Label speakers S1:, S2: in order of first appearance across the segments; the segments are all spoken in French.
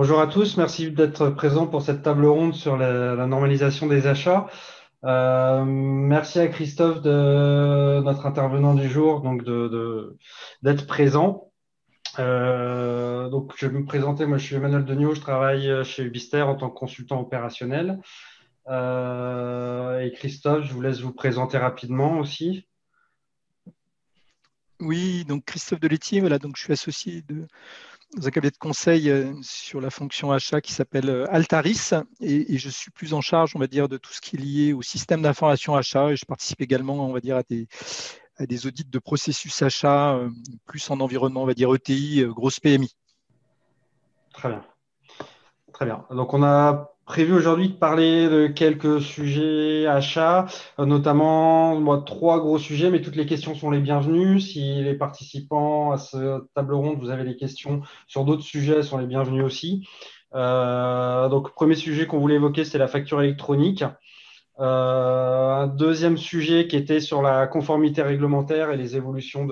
S1: Bonjour à tous, merci d'être présents pour cette table ronde sur la normalisation des achats. Merci à Christophe, notre intervenant du jour, d'être présent. Donc, je vais me présenter, moi je suis Emmanuel Degnaud, je travaille chez Ubister en tant que consultant opérationnel. Et Christophe, je vous laisse vous présenter rapidement aussi.
S2: Oui, donc Christophe Delettier, voilà, donc je suis associé dans un cabinet de conseil sur la fonction achat qui s'appelle Altaris et je suis plus en charge, on va dire, de tout ce qui est lié au système d'information achat et je participe également, on va dire, à des audits de processus achat, plus en environnement, on va dire, ETI, grosse PMI.
S1: Très bien. Très bien. Donc, on a prévu aujourd'hui de parler de quelques sujets achats, notamment trois gros sujets, mais toutes les questions sont les bienvenues. Si les participants à cette table ronde, vous avez des questions sur d'autres sujets, elles sont les bienvenues aussi. Donc, premier sujet qu'on voulait évoquer, c'est la facture électronique. Un deuxième sujet qui était sur la conformité réglementaire et les évolutions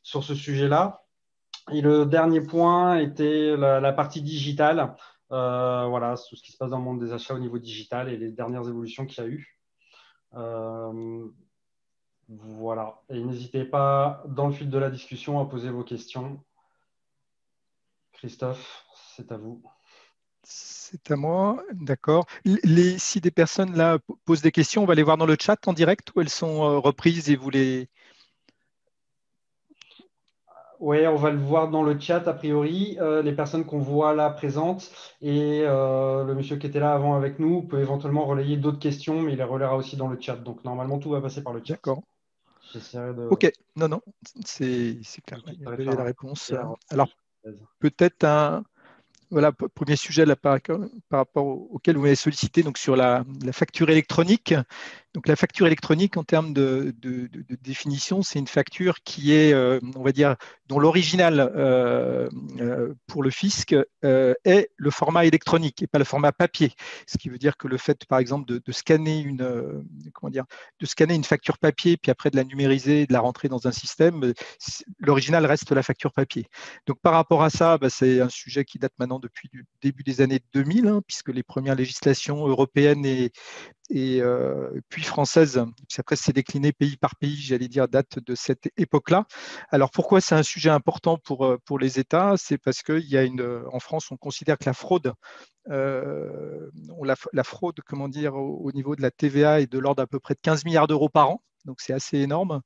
S1: sur ce sujet-là. Et le dernier point était la partie digitale. Voilà, tout ce qui se passe dans le monde des achats au niveau digital et les dernières évolutions qu'il y a eu. Euh, voilà. Et n'hésitez pas, dans le fil de la discussion, à poser vos questions. Christophe, c'est à vous.
S2: C'est à moi, d'accord. Si des personnes là posent des questions, on va les voir dans le chat en direct ou elles sont reprises et vous les...
S1: Oui, on va le voir dans le chat a priori. Les personnes qu'on voit là présentes et le monsieur qui était là avant avec nous peut éventuellement relayer d'autres questions, mais il les relaiera aussi dans le chat. Donc normalement, tout va passer par le chat.
S2: D'accord.
S1: J'essaierai de.
S2: Ok, non, non, c'est clair. Ouais,
S1: J'essaierai de
S2: vous avez
S1: faire
S2: la
S1: un
S2: réponse.
S1: commentaire.
S2: Alors, peut-être voilà, premier sujet là, par rapport auquel vous m'avez sollicité, donc sur la facture électronique. Donc la facture électronique, en termes de définition, c'est une facture qui est, on va dire, dont l'original pour le fisc est le format électronique et pas le format papier. Ce qui veut dire que le fait, par exemple, de scanner comment dire, de scanner une facture papier, puis après de la numériser, de la rentrer dans un système, l'original reste la facture papier. Donc par rapport à ça, bah, c'est un sujet qui date maintenant depuis le début des années 2000, hein, puisque les premières législations européennes et puis française, puis après c'est décliné pays par pays, j'allais dire, date de cette époque-là. Alors pourquoi c'est un sujet important pour les États? C'est parce qu'il y a en France, on considère que la fraude, la fraude, comment dire, au niveau de la TVA est de l'ordre d'à peu près de 15 milliards d'euros par an. Donc c'est assez énorme.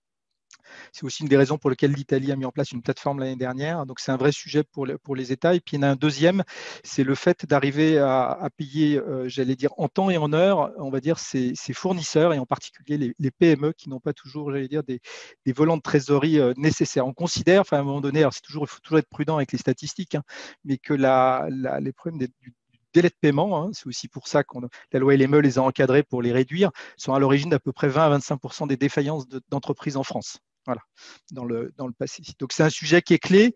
S2: C'est aussi une des raisons pour lesquelles l'Italie a mis en place une plateforme l'année dernière. Donc, c'est un vrai sujet pour les États. Et puis, il y en a un deuxième, c'est le fait d'arriver à payer, j'allais dire, en temps et en heure, on va dire, ses fournisseurs, et en particulier les PME qui n'ont pas toujours, j'allais dire, des volants de trésorerie nécessaires. On considère, enfin, à un moment donné, alors il faut toujours être prudent avec les statistiques, hein, mais que les problèmes du délai de paiement, hein, c'est aussi pour ça que la loi LME les a encadrés pour les réduire, sont à l'origine d'à peu près 20 à 25% des défaillances d'entreprises en France. Voilà, dans le passé. Donc, c'est un sujet qui est clé.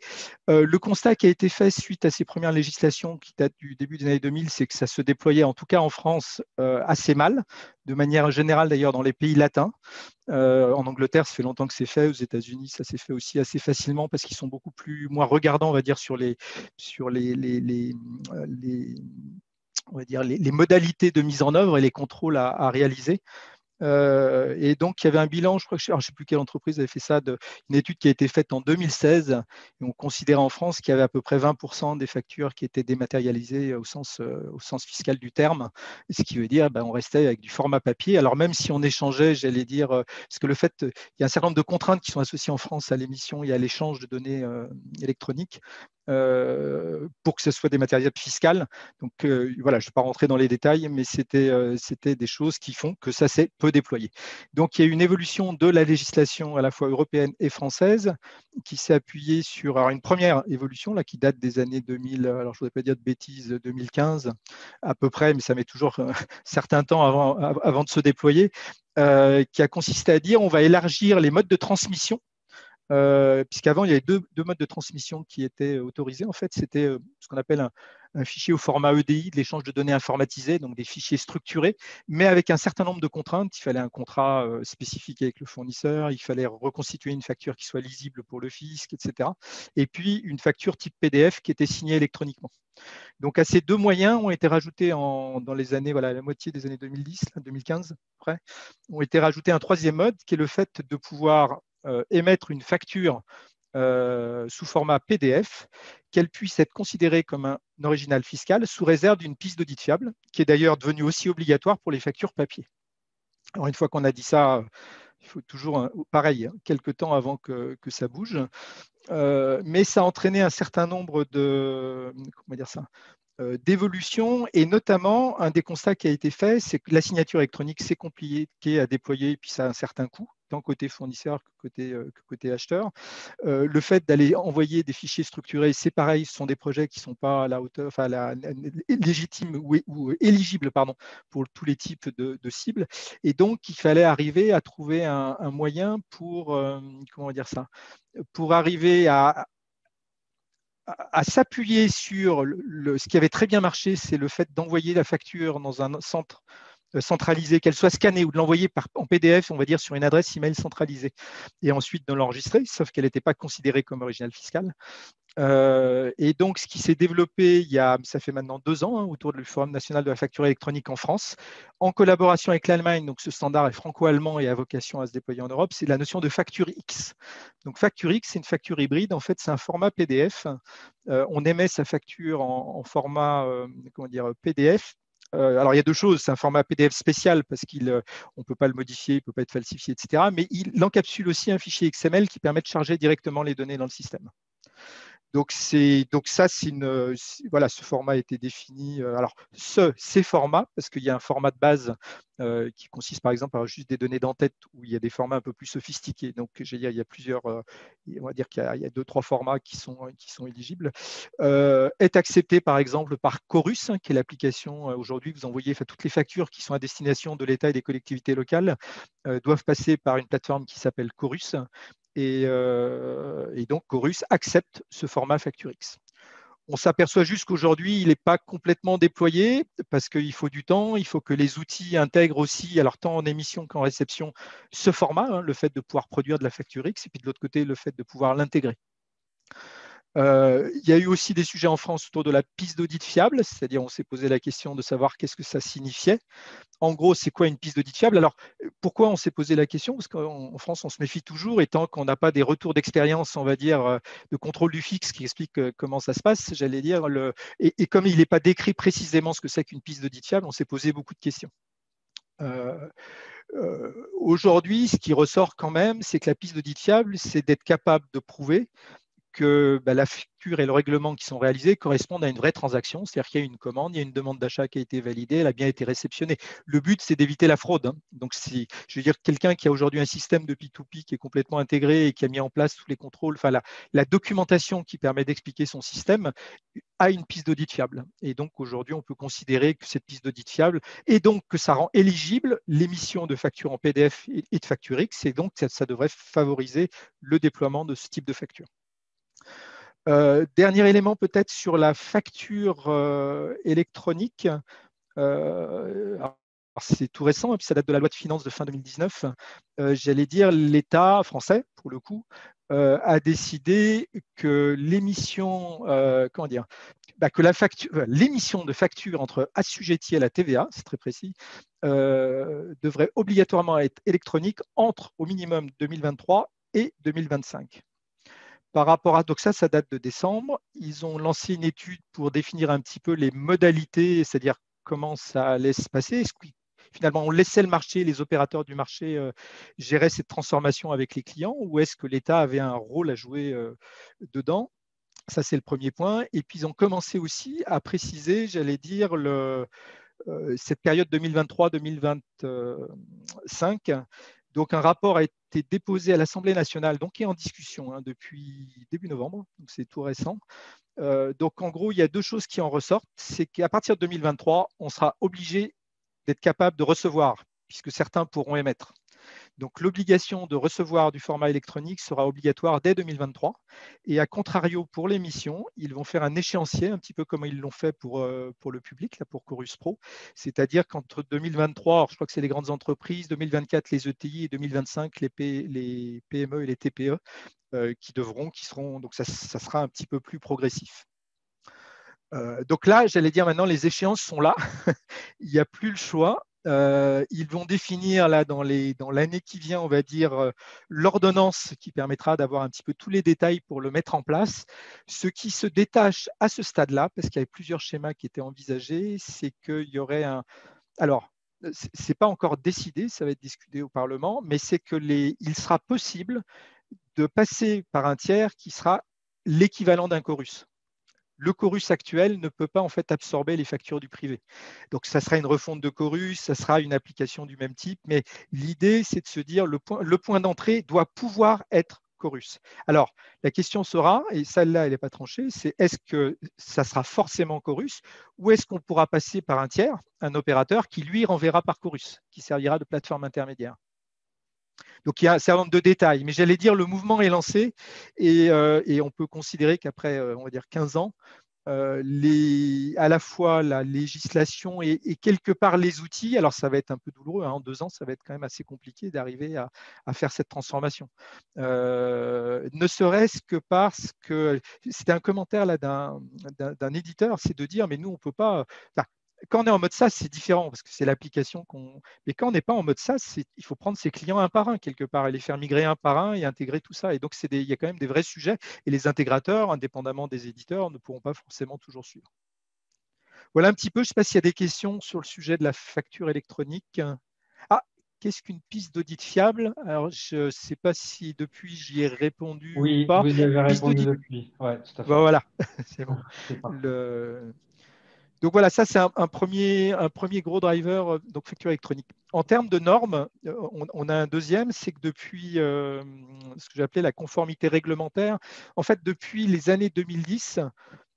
S2: Le constat qui a été fait suite à ces premières législations qui datent du début des années 2000, c'est que ça se déployait, en tout cas en France, assez mal, de manière générale d'ailleurs dans les pays latins. En Angleterre, ça fait longtemps que c'est fait. Aux États-Unis, ça s'est fait aussi assez facilement parce qu'ils sont beaucoup moins regardants, on va dire, sur on va dire, les modalités de mise en œuvre et les contrôles à réaliser. Et donc, il y avait un bilan, je crois que je ne sais plus quelle entreprise avait fait ça, une étude qui a été faite en 2016. Et on considérait en France qu'il y avait à peu près 20% des factures qui étaient dématérialisées au sens fiscal du terme. Ce qui veut dire on restait avec du format papier. Alors, même si on échangeait, j'allais dire, parce que il y a un certain nombre de contraintes qui sont associées en France à l'émission et à l'échange de données électroniques. Pour que ce soit dématérialisable fiscal. Donc voilà, je ne vais pas rentrer dans les détails, mais c'était des choses qui font que ça s'est peu déployé. Donc il y a eu une évolution de la législation à la fois européenne et française qui s'est appuyée sur une première évolution là, qui date des années 2000, alors je ne voudrais pas dire de bêtises, 2015 à peu près, mais ça met toujours un certain temps avant de se déployer, qui a consisté à dire on va élargir les modes de transmission. Puisqu'avant, il y avait deux modes de transmission qui étaient autorisés. En fait, c'était ce qu'on appelle un fichier au format EDI, de l'échange de données informatisées, donc des fichiers structurés, mais avec un certain nombre de contraintes. Il fallait un contrat spécifique avec le fournisseur, il fallait reconstituer une facture qui soit lisible pour le fisc, etc. Et puis une facture type PDF qui était signée électroniquement. Donc, à ces deux moyens ont été rajoutés dans les années, voilà, la moitié des années 2010, 2015, après, ont été rajoutés un troisième mode qui est le fait de pouvoir émettre une facture sous format PDF, qu'elle puisse être considérée comme un original fiscal sous réserve d'une piste d'audit fiable, qui est d'ailleurs devenue aussi obligatoire pour les factures papier. Alors, une fois qu'on a dit ça, il faut toujours, pareil, quelques temps avant que ça bouge. Mais ça a entraîné un certain nombre d'évolutions, et notamment un des constats qui a été fait, c'est que la signature électronique, c'est compliqué à déployer, et puis ça a un certain coût, tant côté fournisseur que côté acheteur. Le fait d'aller envoyer des fichiers structurés, c'est pareil, ce sont des projets qui ne sont pas à la hauteur, enfin légitimes ou éligibles pardon, pour tous les types de cibles. Et donc, il fallait arriver à trouver un moyen pour, pour arriver à s'appuyer sur ce qui avait très bien marché, c'est le fait d'envoyer la facture dans un centre centralisé, qu'elle soit scannée ou de l'envoyer en PDF, on va dire, sur une adresse email centralisée, et ensuite de l'enregistrer, sauf qu'elle n'était pas considérée comme original fiscal. Et donc, ce qui s'est développé ça fait maintenant 2 ans, autour du Forum national de la facture électronique en France, en collaboration avec l'Allemagne. Donc, ce standard est franco-allemand et a vocation à se déployer en Europe. C'est la notion de facture X. Donc, facture X, c'est une facture hybride. En fait, c'est un format PDF. On émet sa facture en format PDF. Alors, il y a deux choses. C'est un format PDF spécial parce qu'on ne peut pas le modifier, il ne peut pas être falsifié, etc. Mais il encapsule aussi un fichier XML qui permet de charger directement les données dans le système. Donc, voilà, ce format a été défini. Alors, ces formats, parce qu'il y a un format de base qui consiste par exemple à juste des données d'en-tête, où il y a des formats un peu plus sophistiqués. Donc, il y a plusieurs, on va dire qu'il y a 2-3 formats qui sont éligibles. Est accepté par exemple par Chorus, qui est l'application aujourd'hui. Vous envoyez toutes les factures qui sont à destination de l'État et des collectivités locales doivent passer par une plateforme qui s'appelle Chorus. Et donc, Chorus accepte ce format FactureX. On s'aperçoit juste qu'aujourd'hui, il n'est pas complètement déployé parce qu'il faut du temps, il faut que les outils intègrent aussi, alors tant en émission qu'en réception, ce format, le fait de pouvoir produire de la FactureX, et puis de l'autre côté, le fait de pouvoir l'intégrer. Il y a eu aussi des sujets en France autour de la piste d'audit fiable, c'est-à-dire on s'est posé la question de savoir qu'est-ce que ça signifiait. En gros, c'est quoi une piste d'audit fiable? Alors, pourquoi on s'est posé la question? Parce qu'en France, on se méfie toujours, et tant qu'on n'a pas des retours d'expérience, on va dire, de contrôle du fixe qui explique comment ça se passe, j'allais dire, et comme il n'est pas décrit précisément ce que c'est qu'une piste d'audit fiable, on s'est posé beaucoup de questions. Aujourd'hui, ce qui ressort quand même, c'est que la piste d'audit fiable, c'est d'être capable de prouver que la facture et le règlement qui sont réalisés correspondent à une vraie transaction, c'est-à-dire qu'il y a une commande, il y a une demande d'achat qui a été validée, elle a bien été réceptionnée. Le but, c'est d'éviter la fraude. Donc, si je veux dire, quelqu'un qui a aujourd'hui un système de P2P qui est complètement intégré et qui a mis en place tous les contrôles, enfin la documentation qui permet d'expliquer son système, a une piste d'audit fiable. Et donc, aujourd'hui, on peut considérer que cette piste d'audit fiable, et donc que ça rend éligible l'émission de factures en PDF et de facture X, et donc ça devrait favoriser le déploiement de ce type de facture. Dernier élément peut-être sur la facture électronique. C'est tout récent, et puis ça date de la loi de finances de fin 2019. J'allais dire, l'État français, pour le coup, a décidé que l'émission, l'émission de facture entre assujettis à la TVA, c'est très précis, devrait obligatoirement être électronique entre au minimum 2023 et 2025. Par rapport à, donc ça date de décembre. Ils ont lancé une étude pour définir un petit peu les modalités, c'est-à-dire comment ça allait se passer. Finalement, on laissait le marché, les opérateurs du marché gérer cette transformation avec les clients, ou est-ce que l'État avait un rôle à jouer dedans? Ça, c'est le premier point. Et puis, ils ont commencé aussi à préciser, j'allais dire, cette période 2023-2025. Donc, un rapport a été déposé à l'Assemblée nationale, donc qui est en discussion depuis début novembre, donc c'est tout récent. Donc, en gros, il y a deux choses qui en ressortent. C'est qu'à partir de 2023, on sera obligé d'être capable de recevoir, puisque certains pourront émettre Donc, l'obligation de recevoir du format électronique sera obligatoire dès 2023. Et à contrario, pour les missions, ils vont faire un échéancier, un petit peu comme ils l'ont fait pour le public, là, pour Chorus Pro. C'est-à-dire qu'entre 2023, alors je crois que c'est les grandes entreprises, 2024 les ETI et 2025 les PME et les TPE qui seront, donc ça sera un petit peu plus progressif. Donc là, j'allais dire maintenant, les échéances sont là. Il n'y a plus le choix. Ils vont définir là dans l'année qui vient, on va dire, l'ordonnance qui permettra d'avoir un petit peu tous les détails pour le mettre en place. Ce qui se détache à ce stade-là, parce qu'il y avait plusieurs schémas qui étaient envisagés, c'est qu'il y aurait un… Alors, ce n'est pas encore décidé, ça va être discuté au Parlement, mais c'est qu'il sera possible de passer par un tiers qui sera l'équivalent d'un chorus. Le chorus actuel ne peut pas en fait absorber les factures du privé. Donc, ça sera une refonte de chorus, ça sera une application du même type, mais l'idée, c'est de se dire le point d'entrée doit pouvoir être chorus. Alors, la question sera, et celle-là, elle n'est pas tranchée, c'est est-ce que ça sera forcément chorus ou est-ce qu'on pourra passer par un tiers, un opérateur qui, lui, renverra par chorus, qui servira de plateforme intermédiaire. Donc, il y a un certain nombre de détails, mais j'allais dire le mouvement est lancé et on peut considérer qu'après, on va dire 15 ans, à la fois la législation et quelque part les outils, alors ça va être un peu douloureux, hein, en 2 ans, ça va être quand même assez compliqué d'arriver à faire cette transformation. Ne serait-ce que parce que c'était un commentaire là d'un éditeur, c'est de dire mais nous on peut pas. Enfin, quand on est en mode SaaS, c'est différent parce que c'est l'application qu'on. Mais quand on n'est pas en mode SaaS, il faut prendre ses clients un par un quelque part et les faire migrer un par un et intégrer tout ça. Et donc, il y a quand même des vrais sujets et les intégrateurs, indépendamment des éditeurs, ne pourront pas forcément toujours suivre. Voilà un petit peu. Je ne sais pas s'il y a des questions sur le sujet de la facture électronique. Ah, qu'est-ce qu'une piste d'audit fiable? Alors, je ne sais pas si depuis j'y ai répondu ou
S1: Oui,
S2: pas.
S1: vous y avez
S2: Piste
S1: répondu
S2: d'audit.
S1: depuis. Oui, tout à
S2: Ben
S1: fait.
S2: voilà, c'est bon.
S1: C'est parfait.
S2: Donc voilà, ça c'est un premier gros driver, donc facture électronique. En termes de normes, on a un deuxième, c'est que depuis ce que j'appelais la conformité réglementaire, en fait depuis les années 2010,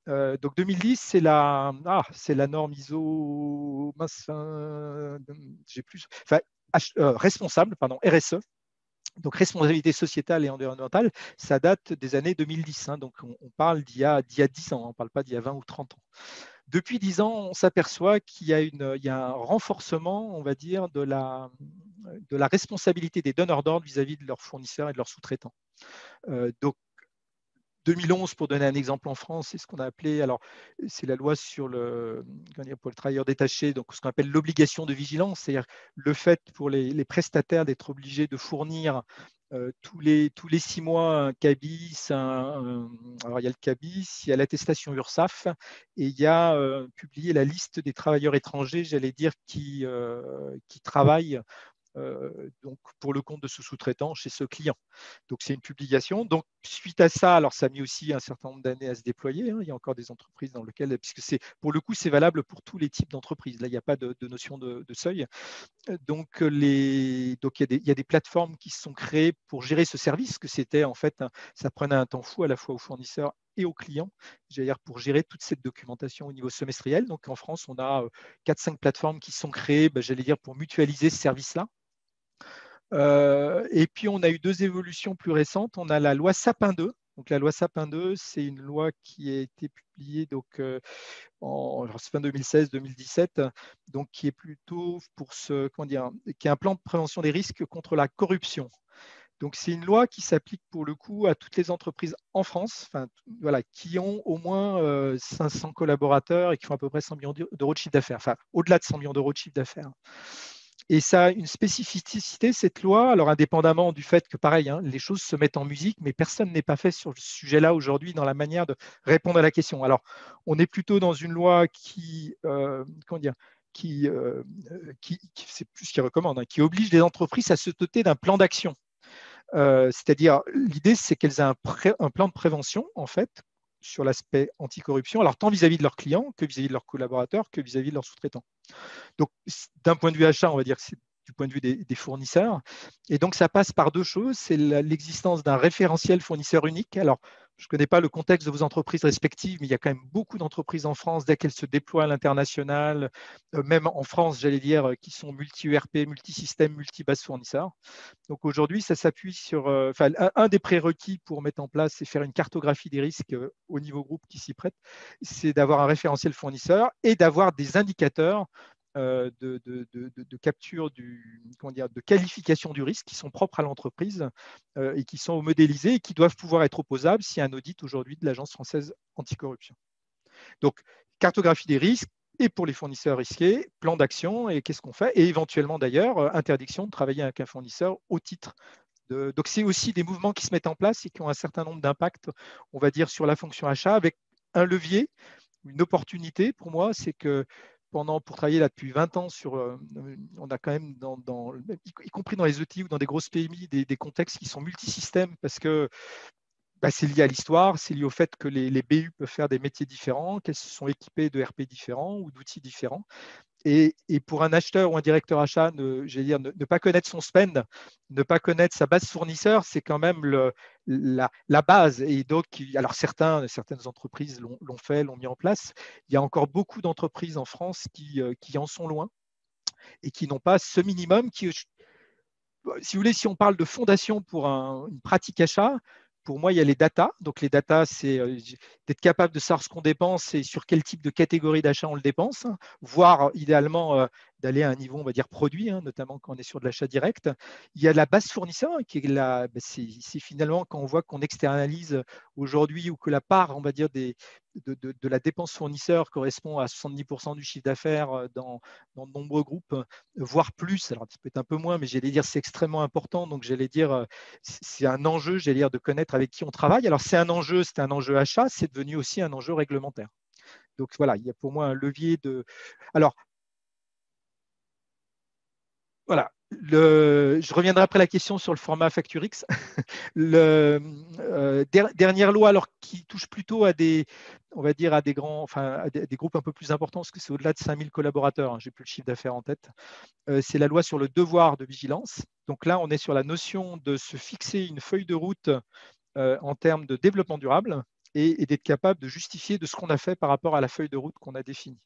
S2: donc 2010 c'est la norme ISO, j'ai plus, enfin, responsable, pardon, RSE. Donc, responsabilité sociétale et environnementale, ça date des années 2010. Hein, donc, on parle d'il y a 10 ans, on ne parle pas d'il y a 20 ou 30 ans. Depuis 10 ans, on s'aperçoit qu'il y a un renforcement, on va dire, de la responsabilité des donneurs d'ordre vis-à-vis de leurs fournisseurs et de leurs sous-traitants. Donc, 2011, pour donner un exemple en France, c'est ce qu'on a appelé, alors c'est la loi pour le travailleur détaché, donc ce qu'on appelle l'obligation de vigilance, c'est-à-dire le fait pour les prestataires d'être obligés de fournir tous les 6 mois un CABIS, alors il y a le CABIS, il y a l'attestation URSSAF et il y a publié la liste des travailleurs étrangers, j'allais dire, qui travaillent donc pour le compte de ce sous-traitant chez ce client. Donc, c'est une publication. Donc, suite à ça, alors ça a mis aussi un certain nombre d'années à se déployer. Hein. Il y a encore des entreprises dans lesquelles, puisque pour le coup, c'est valable pour tous les types d'entreprises. Là, il n'y a pas de notion de seuil. Donc, il y a des plateformes qui se sont créées pour gérer ce service, que c'était en fait, ça prenait un temps fou à la fois aux fournisseurs et aux clients, j'allais dire pour gérer toute cette documentation au niveau semestriel. Donc, en France, on a 4-5 plateformes qui se sont créées, j'allais dire, pour mutualiser ce service-là. Et puis, on a eu 2 évolutions plus récentes. On a la loi Sapin 2. Donc, la loi Sapin 2, c'est une loi qui a été publiée en fin 2016-2017, donc qui est plutôt qui est un plan de prévention des risques contre la corruption. Donc, c'est une loi qui s'applique pour le coup à toutes les entreprises en France, voilà, qui ont au moins 500 collaborateurs et qui font à peu près 100 millions d'euros de chiffre d'affaires, enfin, au-delà de 100 millions d'euros de chiffre d'affaires. Et ça a une spécificité, cette loi, alors indépendamment du fait que, pareil, hein, les choses se mettent en musique, mais personne n'est pas fait sur ce sujet-là aujourd'hui dans la manière de répondre à la question. Alors, on est plutôt dans une loi c'est plus ce qu'il recommande, hein, qui oblige les entreprises à se doter d'un plan d'action. C'est-à-dire, l'idée, c'est qu'elles aient un plan de prévention, en fait, sur l'aspect anticorruption, alors tant vis-à-vis de leurs clients que vis-à-vis de leurs collaborateurs, que vis-à-vis de leurs sous-traitants. Donc, d'un point de vue achat, on va dire que c'est du point de vue des fournisseurs. Et donc, ça passe par 2 choses. C'est l'existence d'un référentiel fournisseur unique. Alors, je ne connais pas le contexte de vos entreprises respectives, mais il y a quand même beaucoup d'entreprises en France, dès qu'elles se déploient à l'international, même en France, j'allais dire, qui sont multi-ERP, multi-système, multi-base fournisseurs. Donc aujourd'hui, ça s'appuie sur, un des prérequis pour mettre en place et faire une cartographie des risques au niveau groupe qui s'y prête, c'est d'avoir un référentiel fournisseur et d'avoir des indicateurs de capture de qualification du risque qui sont propres à l'entreprise et qui sont modélisés et qui doivent pouvoir être opposables s'il y a un audit aujourd'hui de l'Agence française anticorruption. Donc, cartographie des risques et pour les fournisseurs risqués, plan d'action et qu'est-ce qu'on fait, et éventuellement d'ailleurs interdiction de travailler avec un fournisseur au titre donc c'est aussi des mouvements qui se mettent en place et qui ont un certain nombre d'impacts, on va dire, sur la fonction achat, avec un levier, une opportunité pour moi, c'est que pour travailler là depuis 20 ans on a quand même, y compris dans les ETI ou dans des grosses PMI, des contextes qui sont multisystèmes parce que c'est lié à l'histoire, c'est lié au fait que les BU peuvent faire des métiers différents, qu'elles sont équipées de RP différents ou d'outils différents. Et pour un acheteur ou un directeur achat, ne pas connaître son spend, ne pas connaître sa base fournisseur, c'est quand même la base. Et donc, alors certaines entreprises l'ont fait, l'ont mis en place. Il y a encore beaucoup d'entreprises en France qui en sont loin et qui n'ont pas ce minimum. Si vous voulez, si on parle de fondation pour une pratique achat, pour moi, il y a les data. Donc, les data, c'est d'être capable de savoir ce qu'on dépense et sur quel type de catégorie d'achat on le dépense, voire idéalement d'aller à un niveau, on va dire, produit, notamment quand on est sur de l'achat direct. Il y a la base fournisseur, qui est c'est finalement quand on voit qu'on externalise aujourd'hui ou que la part, on va dire, de la dépense fournisseur correspond à 70% du chiffre d'affaires dans de nombreux groupes, voire plus. Alors, ça peut être un peu moins, mais j'allais dire c'est extrêmement important. Donc, j'allais dire, c'est un enjeu, j'allais dire, de connaître avec qui on travaille. Alors, c'est un enjeu achat, c'est devenu aussi un enjeu réglementaire. Donc, voilà, il y a pour moi un levier de… Alors, voilà. Je reviendrai après la question sur le format FactureX. Dernière loi, alors qui touche plutôt à on va dire à des grands, enfin à des groupes un peu plus importants, parce que c'est au-delà de 5000 collaborateurs. J'ai plus le chiffre d'affaires en tête. C'est la loi sur le devoir de vigilance. Donc là, on est sur la notion de se fixer une feuille de route en termes de développement durable et d'être capable de justifier de ce qu'on a fait par rapport à la feuille de route qu'on a définie.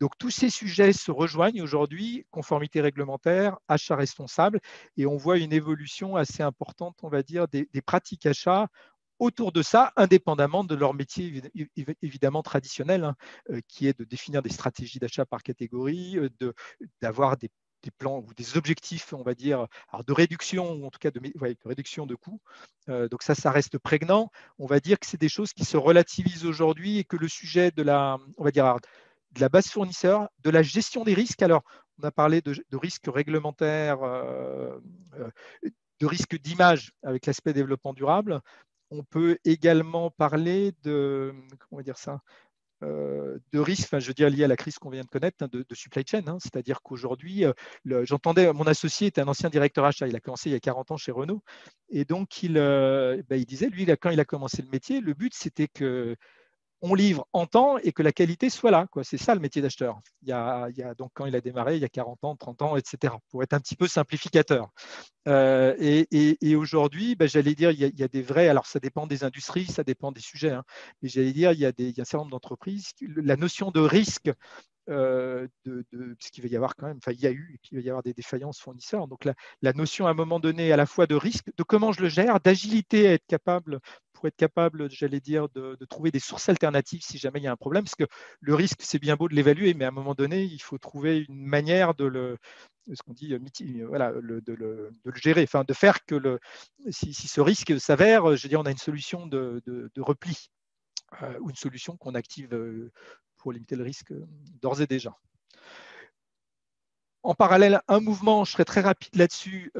S2: Donc, tous ces sujets se rejoignent aujourd'hui, conformité réglementaire, achat responsable, et on voit une évolution assez importante, on va dire, des pratiques achats autour de ça, indépendamment de leur métier évidemment traditionnel, qui est de définir des stratégies d'achat par catégorie, d'avoir des plans ou des objectifs, on va dire, alors de réduction ou en tout cas de réduction de coûts. Donc ça reste prégnant. On va dire que c'est des choses qui se relativisent aujourd'hui et que le sujet on va dire, de la base fournisseur, de la gestion des risques. Alors, on a parlé de risques réglementaires, de risques d'image avec l'aspect développement durable. On peut également parler comment dire ça, de risques, je veux dire liés à la crise qu'on vient de connaître, de supply chain. C'est-à-dire qu'aujourd'hui, j'entendais, mon associé était un ancien directeur achat, il a commencé il y a 40 ans chez Renault, et donc il disait, lui, quand il a commencé le métier, le but c'était que on livre en temps et que la qualité soit là. C'est ça le métier d'acheteur. Donc, quand il a démarré, il y a 40 ans, 30 ans, etc., pour être un petit peu simplificateur. Et aujourd'hui, j'allais dire, il y a des vrais… Alors, ça dépend des industries, ça dépend des sujets, mais j'allais dire, il y a un certain nombre d'entreprises. La notion de risque, parce qu'il va y avoir quand même, il y a eu, et puis il va y avoir des défaillances fournisseurs. Donc, la notion à un moment donné, à la fois de risque, de comment je le gère, d'agilité pour être capable, j'allais dire, de trouver des sources alternatives si jamais il y a un problème. Parce que le risque, c'est bien beau de l'évaluer, mais à un moment donné, il faut trouver une manière de ce qu'on dit, voilà, de le gérer, de faire que si ce risque s'avère, je veux dire, on a une solution de repli ou une solution qu'on active pour limiter le risque d'ores et déjà. En parallèle, un mouvement, je serai très rapide là-dessus,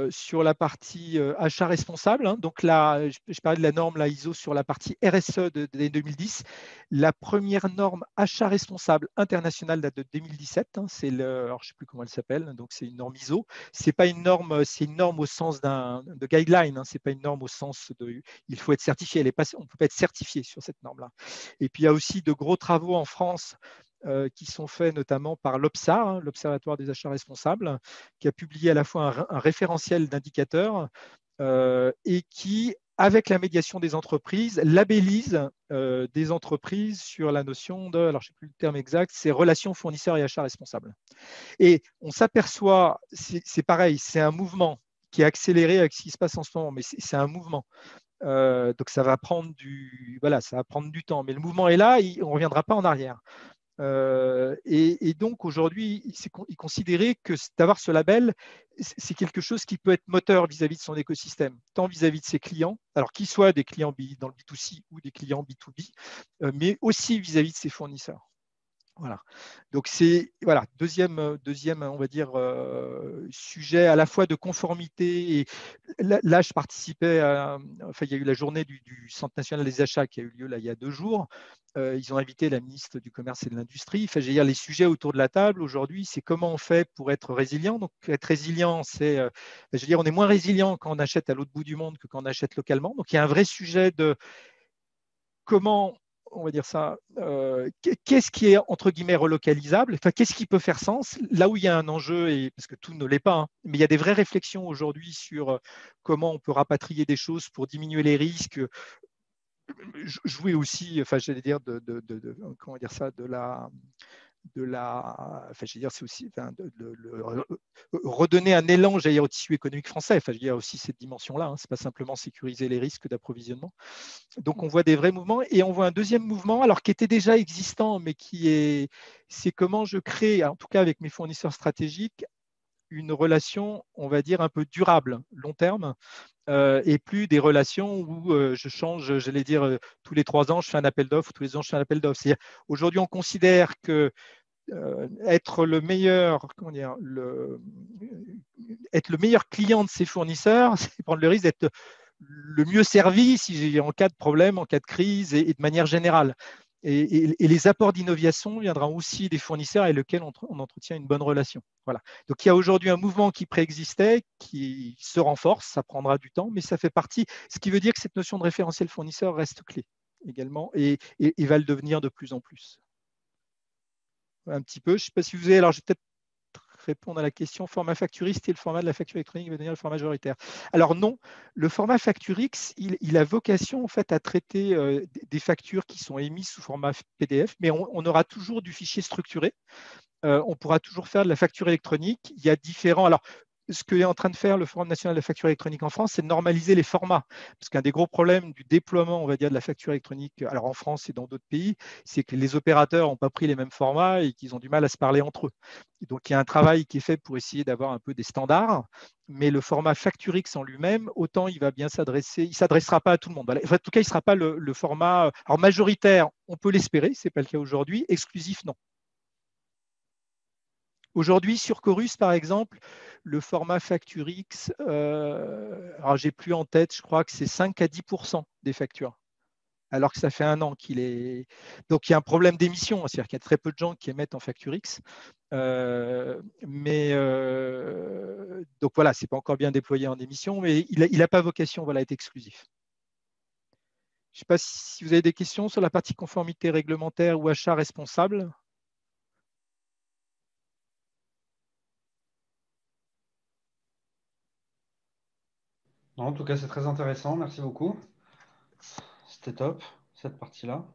S2: sur la partie achat responsable. Donc là, je parlais de la norme ISO sur la partie RSE de 2010. La première norme achat responsable internationale date de 2017. Alors je ne sais plus comment elle s'appelle, donc c'est une norme ISO. C'est pas une norme, c'est une norme au sens de guideline. C'est pas une norme au sens de il faut être certifié. On ne peut pas être certifié sur cette norme-là. Et puis il y a aussi de gros travaux en France qui sont faits notamment par l'OPSA, l'Observatoire des achats responsables, qui a publié à la fois un référentiel d'indicateurs et qui avec la médiation des entreprises, labellise des entreprises sur la notion de, alors je ne sais plus le terme exact, c'est relations fournisseurs et achats responsables. Et on s'aperçoit, c'est pareil, c'est un mouvement qui est accéléré avec ce qui se passe en ce moment, mais c'est un mouvement. Donc ça va prendre ça va prendre du temps, mais le mouvement est là, on ne reviendra pas en arrière. Et donc aujourd'hui, il considérait que d'avoir ce label, c'est quelque chose qui peut être moteur vis-à-vis de son écosystème, tant vis-à-vis de ses clients, alors qu'ils soient des clients dans le B2C ou des clients B2B, mais aussi vis-à-vis de ses fournisseurs. Voilà. Donc c'est deuxième, on va dire, sujet à la fois de conformité. Et là, je participais il y a eu la journée du Centre national des achats qui a eu lieu là il y a 2 jours. Ils ont invité la ministre du Commerce et de l'Industrie. Enfin, je veux dire, les sujets autour de la table aujourd'hui, c'est comment on fait pour être résilient. Donc être résilient, c'est, je veux dire, on est moins résilient quand on achète à l'autre bout du monde que quand on achète localement. Donc il y a un vrai sujet de comment, on va dire ça, qu'est-ce qui est entre guillemets relocalisable, enfin, qu'est-ce qui peut faire sens, là où il y a un enjeu, et, parce que tout ne l'est pas, hein, mais il y a des vraies réflexions aujourd'hui sur comment on peut rapatrier des choses pour diminuer les risques, jouer aussi, enfin j'allais dire, comment dire ça, enfin, je veux dire, c'est aussi redonner un élan, j'allais dire, au tissu économique français. Enfin, je veux dire aussi cette dimension-là. Hein, c'est pas simplement sécuriser les risques d'approvisionnement. Donc, on voit des vrais mouvements et on voit un deuxième mouvement, alors qui était déjà existant, mais c'est comment je crée, en tout cas avec mes fournisseurs stratégiques, une relation, on va dire, un peu durable, long terme, et plus des relations où je change, j'allais dire, tous les 3 ans, je fais un appel d'offres, tous les ans, je fais un appel d'offres. Aujourd'hui, on considère que être le meilleur, être le meilleur client de ses fournisseurs, c'est prendre le risque d'être le mieux servi en cas de problème, en cas de crise et de manière générale. Et les apports d'innovation viendront aussi des fournisseurs avec lesquels on entretient une bonne relation. Voilà. Donc il y a aujourd'hui un mouvement qui préexistait, qui se renforce, ça prendra du temps, mais ça fait partie, ce qui veut dire que cette notion de référentiel fournisseur reste clé également et va le devenir de plus en plus. Un petit peu, je ne sais pas si vous avez, alors je vais peut-être répondre à la question format Facturix et le format de la facture électronique va devenir le format majoritaire. Alors non, le format Facturix, il a vocation en fait à traiter des factures qui sont émises sous format PDF, mais on aura toujours du fichier structuré. On pourra toujours faire de la facture électronique. Il y a différents. Alors, ce qu'est en train de faire le Forum national de la facture électronique en France, c'est de normaliser les formats. Parce qu'un des gros problèmes du déploiement, on va dire, de la facture électronique, alors en France et dans d'autres pays, c'est que les opérateurs n'ont pas pris les mêmes formats et qu'ils ont du mal à se parler entre eux. Et donc, il y a un travail qui est fait pour essayer d'avoir un peu des standards. Mais le format Facturix en lui-même, autant il va bien s'adresser, il ne s'adressera pas à tout le monde. Enfin, en tout cas, il ne sera pas le format. Alors, majoritaire, on peut l'espérer, ce n'est pas le cas aujourd'hui. Exclusif, non. Aujourd'hui, sur Chorus, par exemple, le format Facturix, alors j'ai plus en tête, je crois que c'est 5 à 10 des factures, alors que ça fait 1 an qu'il est. Donc il y a un problème d'émission, c'est-à-dire qu'il y a très peu de gens qui émettent en Facturix. Donc voilà, ce n'est pas encore bien déployé en émission, mais il n'a pas vocation à être exclusif. Je ne sais pas si vous avez des questions sur la partie conformité réglementaire ou achat responsable.
S1: Non, en tout cas, c'est très intéressant. Merci beaucoup. C'était top, cette partie-là.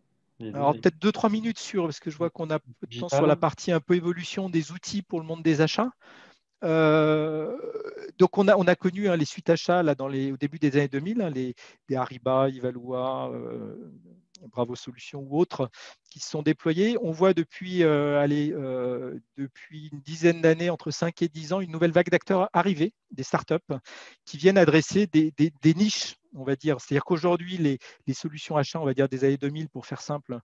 S2: Alors peut-être 2-3 minutes parce que je vois qu'on a peu de temps sur la
S1: Digital.
S2: partie un peu évolution des outils pour le monde des achats. Donc on a connu les suites achats là, au début des années 2000, des Ariba, Ivalua, Bravo Solutions ou autres qui se sont déployés. On voit depuis une dizaine d'années, entre 5 et 10 ans, une nouvelle vague d'acteurs arriver, des startups qui viennent adresser des niches, on va dire. C'est-à-dire qu'aujourd'hui, les solutions achats, on va dire des années 2000 pour faire simple,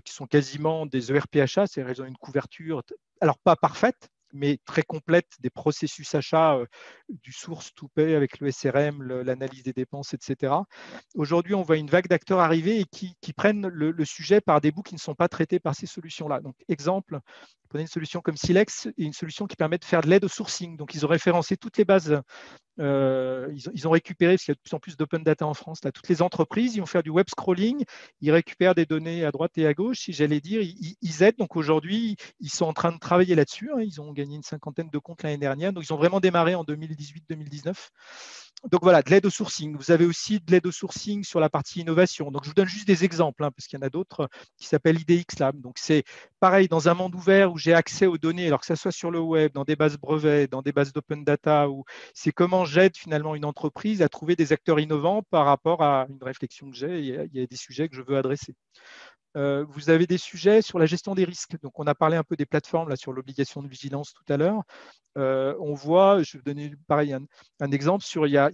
S2: qui sont quasiment des ERP achats, c'est-à-dire qu'elles ont une couverture, alors pas parfaite, mais très complète des processus achats du source to pay avec le SRM, l'analyse des dépenses, etc. Aujourd'hui, on voit une vague d'acteurs arriver et qui prennent le sujet par des bouts qui ne sont pas traités par ces solutions-là. Donc, exemple, prenez une solution comme Silex et une solution qui permet de faire de l'aide au sourcing. Donc, ils ont référencé toutes les bases. Ils ont récupéré, parce qu'il y a de plus en plus d'open data en France, là, toutes les entreprises, ils vont faire du web scrolling, ils récupèrent des données à droite et à gauche, et j'allais dire, ils aident. Donc aujourd'hui, ils sont en train de travailler là-dessus. Hein. Ils ont gagné une 50aine de comptes l'année dernière. Donc ils ont vraiment démarré en 2018-2019. Donc voilà, de l'aide au sourcing. Vous avez aussi de l'aide au sourcing sur la partie innovation. Donc je vous donne juste des exemples, parce qu'il y en a d'autres qui s'appellent IDX Lab. Donc c'est pareil, dans un monde ouvert où j'ai accès aux données, alors que ce soit sur le web, dans des bases brevets, dans des bases d'open data, c'est comment j'aide finalement une entreprise à trouver des acteurs innovants par rapport à une réflexion que j'ai. Il y a des sujets que je veux adresser. Vous avez des sujets sur la gestion des risques. Donc, on a parlé un peu des plateformes là, sur l'obligation de vigilance tout à l'heure. On voit, je vais vous donner pareil un exemple sur il y a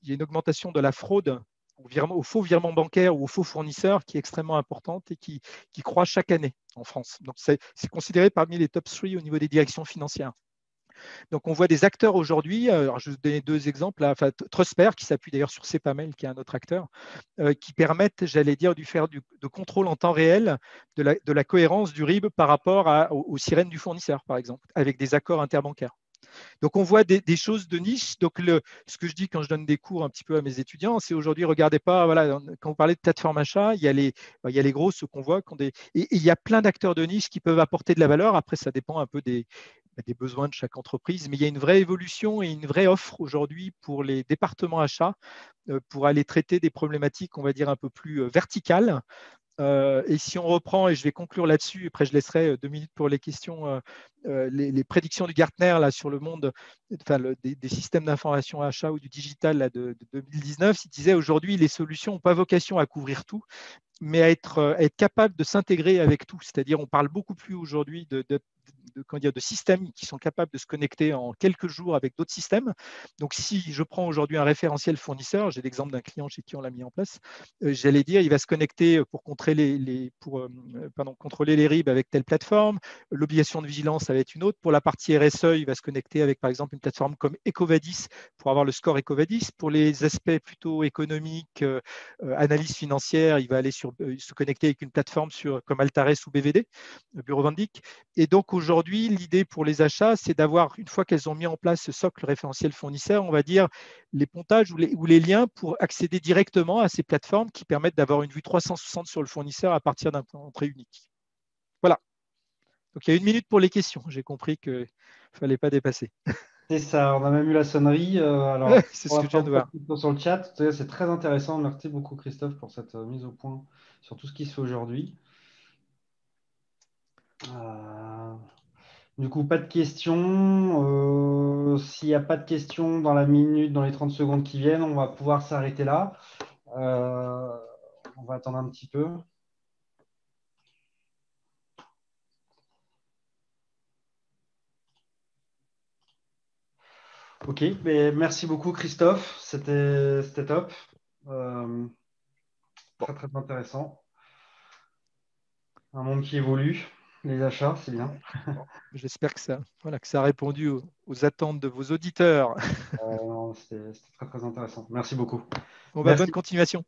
S2: une augmentation de la fraude au faux virement bancaire ou aux faux fournisseurs qui est extrêmement importante et qui croît chaque année en France. Donc, c'est considéré parmi les top 3 au niveau des directions financières. Donc, on voit des acteurs aujourd'hui, alors je vais vous donner deux exemples, là, Trusper, qui s'appuie d'ailleurs sur Cepamel, qui est un autre acteur, qui permettent, j'allais dire, de contrôle en temps réel de la cohérence du RIB par rapport aux sirènes du fournisseur, par exemple, avec des accords interbancaires. Donc, on voit des choses de niche. Donc, ce que je dis quand je donne des cours un petit peu à mes étudiants, c'est aujourd'hui, regardez pas, voilà, quand vous parlez de plateforme achat, il y a les gros, ceux qu'on voit, et il y a plein d'acteurs de niche qui peuvent apporter de la valeur. Après, ça dépend un peu des besoins de chaque entreprise, mais il y a une vraie évolution et une vraie offre aujourd'hui pour les départements achats pour aller traiter des problématiques, on va dire, un peu plus verticales. Et si on reprend, et je vais conclure là-dessus, après je laisserai 2 minutes pour les questions, les prédictions du Gartner là, sur le monde des systèmes d'information achat ou du digital là, de 2019, il disait aujourd'hui les solutions n'ont pas vocation à couvrir tout, mais à être capable de s'intégrer avec tout. C'est-à-dire, on parle beaucoup plus aujourd'hui de systèmes qui sont capables de se connecter en quelques jours avec d'autres systèmes. Donc, si je prends aujourd'hui un référentiel fournisseur, j'ai l'exemple d'un client chez qui on l'a mis en place, j'allais dire, il va se connecter pour contrôler les RIB avec telle plateforme, l'obligation de vigilance, ça va être une autre. Pour la partie RSE, il va se connecter avec, par exemple, une plateforme comme Ecovadis pour avoir le score Ecovadis. Pour les aspects plutôt économiques, analyse financière, il va aller se connecter avec une plateforme comme Altares ou BVD, Bureau van Dijk. Et donc aujourd'hui, l'idée pour les achats, c'est d'avoir, une fois qu'elles ont mis en place ce socle référentiel fournisseur, on va dire les pontages ou les liens pour accéder directement à ces plateformes qui permettent d'avoir une vue 360 sur le fournisseur à partir d'un point d'entrée unique. Voilà. Donc il y a 1 minute pour les questions. J'ai compris qu'il ne fallait pas dépasser.
S1: C'est ça, on a même eu la sonnerie. Alors,
S2: C'est
S1: pour
S2: ce que je viens de
S1: l'instant, pas
S2: voir.
S1: de questions sur le chat. C'est très intéressant. Merci beaucoup, Christophe, pour cette mise au point sur tout ce qui se fait aujourd'hui. Du coup, pas de questions. S'il n'y a pas de questions dans la minute, dans les 30 secondes qui viennent, on va pouvoir s'arrêter là. On va attendre un petit peu. Ok, mais merci beaucoup, Christophe. C'était top. Très, très intéressant. Un monde qui évolue. Les achats, c'est bien.
S2: Bon, j'espère que ça a répondu aux attentes de vos auditeurs.
S1: C'était très, très intéressant. Merci beaucoup.
S2: Bonne
S1: Merci.
S2: continuation.